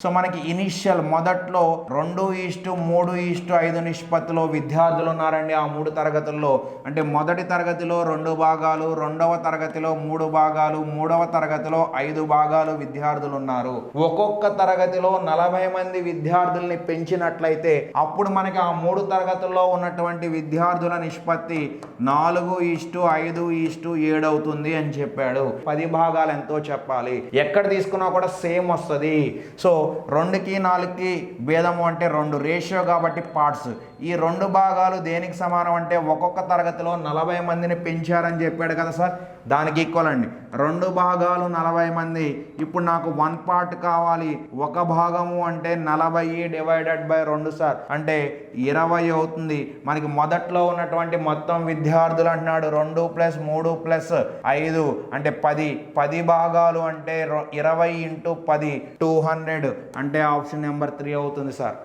So మనకి initial మొదట్లో 2:3:5 నిష్పత్తిలో విద్యార్థులు ఉన్నారండి ఆ 3 తరగతుల్లో. అంటే మొదటి తరగతిలో 2 భాగాలు, రెండవ తరగతిలో 3 భాగాలు, మూడవ తరగతిలో 5 భాగాలు విద్యార్థులు ఉన్నారు. ఒక్కొక్క తరగతిలో 40 మంది విద్యార్థుల్ని పెంచినట్లయితే అప్పుడు మనకి ఆ 3 తరగతుల్లో ఉన్నటువంటి విద్యార్థుల నిష్పత్తి 4:5:7 అవుతుంది అని చెప్పాడు. 10 భాగాలు ఎంతో చెప్పాలి. ఎక్కడ తీసుకున్నా కూడా సేమ్ వస్తుంది. సో 2కి 4కి భేదము అంటే 2 రేషియో కాబట్టి పార్ట్స్. ఈ 2 భాగాలు దేనికి సమానం అంటే ఒక్కొక్క తరగతిలో 40 మందిని పెంచారని చెప్పాడు కదా సార్, దానికి ఈక్వల్ అండి. 2 భాగాలు 40 మంది. ఇప్పుడు నాకు 1 పార్ట్ కావాలి. ఒక భాగము అంటే 40/2 సార్, అంటే 20 అవుతుంది. మనకి మొదట్లో ఉన్నటువంటి మొత్తం విద్యార్థులు అంటున్నాడు 2 + 3 + 5 అంటే 10. 10 భాగాలు అంటే 20 × 10 200 అంటే ఆప్షన్ నెంబర్ 3 అవుతుంది సార్.